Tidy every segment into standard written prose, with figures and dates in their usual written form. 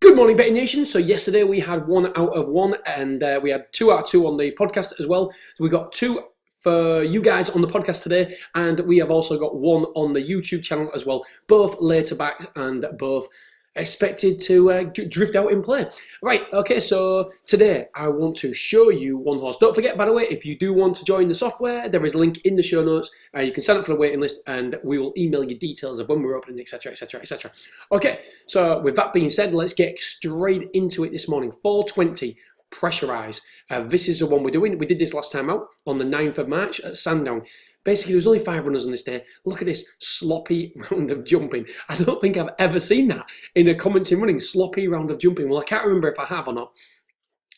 Good morning, Betting Nation. So yesterday we had 1 out of 1 and we had 2 out of 2 on the podcast as well. So we got 2 for you guys on the podcast today, and we have also got 1 on the YouTube channel as well. Both later backs and both expected to drift out in play. Right, okay, so today I want to show you one horse. Don't forget, by the way, if you do want to join the software, there is a link in the show notes. You can sign up for the waiting list and we will email you details of when we're opening, etc, etc, etc. Okay, so with that being said, let's get straight into it this morning. 420. Pressurize. This is the one we're doing. We did this last time out on the 9th of March at Sandown. Basically, there's only 5 runners on this day. Look at this sloppy round of jumping. I don't think I've ever seen that in a comments in running. Sloppy round of jumping. Well, I can't remember if I have or not.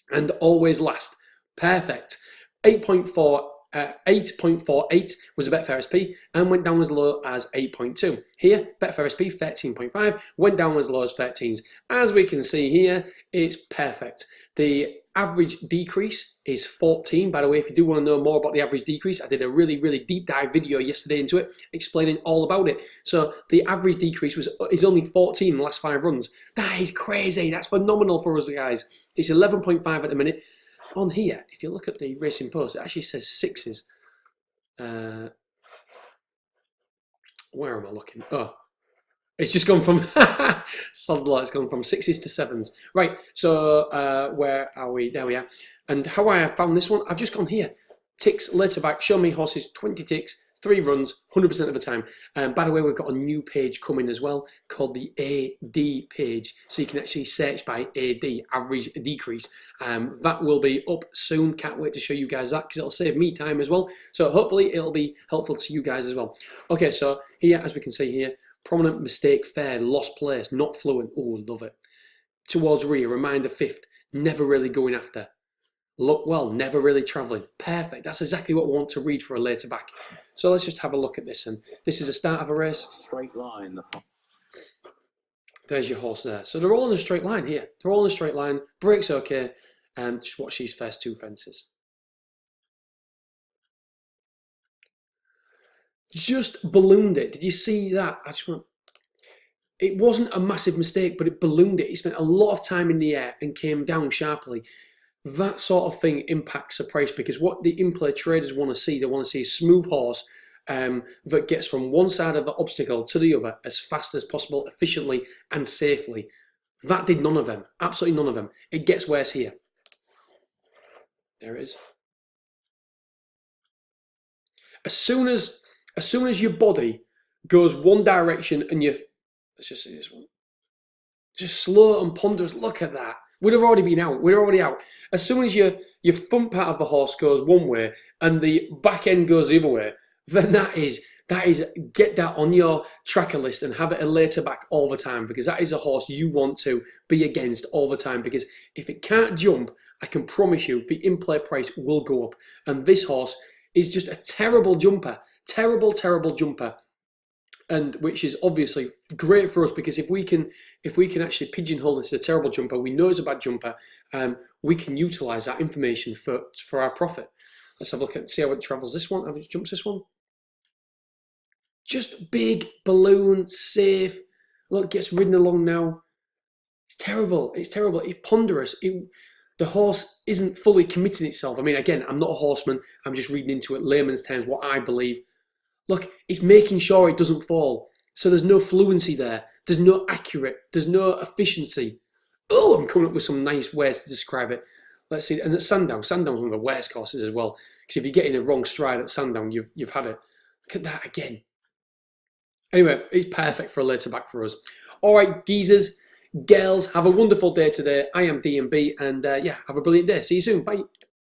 And always last. Perfect. 8.48 was a Betfair SP and went down as low as 8.2. Here, Betfair SP 13.5 went down as low as 13s. As we can see here, it's perfect. The average decrease is 14. By the way, if you do want to know more about the average decrease, I did a really deep dive video yesterday into it, explaining all about it. So the average decrease is only 14 in the last 5 runs. That is crazy. That's phenomenal for us, guys. It's 11.5 at the minute. On here, if you look at the Racing Post, it actually says 6s. Where am I looking? Oh, it's just gone from it's gone from 6s to 7s. Right, so where are we? There we are. And how I have found this one, I've just gone here. Ticks, later back, show me horses, 20 ticks, 3 runs, 100% of the time. By the way, we've got a new page coming as well called the AD page. So you can actually search by AD, average decrease. That will be up soon. Can't wait to show you guys that because it'll save me time as well. So hopefully it'll be helpful to you guys as well. Okay, so here, as we can see here, prominent mistake, fair, lost place, not fluent. Oh, love it. Towards rear, reminder 5th, never really going after. Look well, never really travelling. Perfect. That's exactly what we want to read for a later back. So let's just have a look at this. And this is the start of a race. Straight line. There's your horse there. So they're all in a straight line here. They're all in a straight line. Brakes okay. Just watch these first 2 fences. Just ballooned it. Did you see that? It wasn't a massive mistake, but it ballooned it. He spent a lot of time in the air and came down sharply. That sort of thing impacts the price because what the in-play traders want to see, they want to see a smooth horse that gets from one side of the obstacle to the other as fast as possible, efficiently and safely. That did none of them. Absolutely none of them. It gets worse here. There it is. As soon as your body goes one direction and you, let's just see this one, just slow and ponderous. Look at that. We'd have already been out. We're already out. As soon as your front part of the horse goes one way and the back end goes the other way, then that is get that on your tracker list and have it a later back all the time because that is a horse you want to be against all the time because if it can't jump, I can promise you the in-play price will go up. And this horse is just a terrible jumper. Terrible jumper. And which is obviously great for us because if we can actually pigeonhole this as a terrible jumper, we know it's a bad jumper, we can utilise that information for our profit. Let's have a look at see how it travels this one. How it jumps this one. Just big balloon, safe. Look, gets ridden along now. It's terrible. It's terrible. It's ponderous. The horse isn't fully committing itself. I mean, again, I'm not a horseman. I'm just reading into it layman's terms what I believe. Look, it's making sure it doesn't fall. So there's no fluency there. There's no accurate. There's no efficiency. Oh, I'm coming up with some nice ways to describe it. Let's see. And at Sandown's one of the worst courses as well. Because if you get in a wrong stride at Sandown, you've had it. Look at that again. Anyway, it's perfect for a later back for us. All right, geezers, girls, have a wonderful day today. I am D&B, and yeah, have a brilliant day. See you soon. Bye.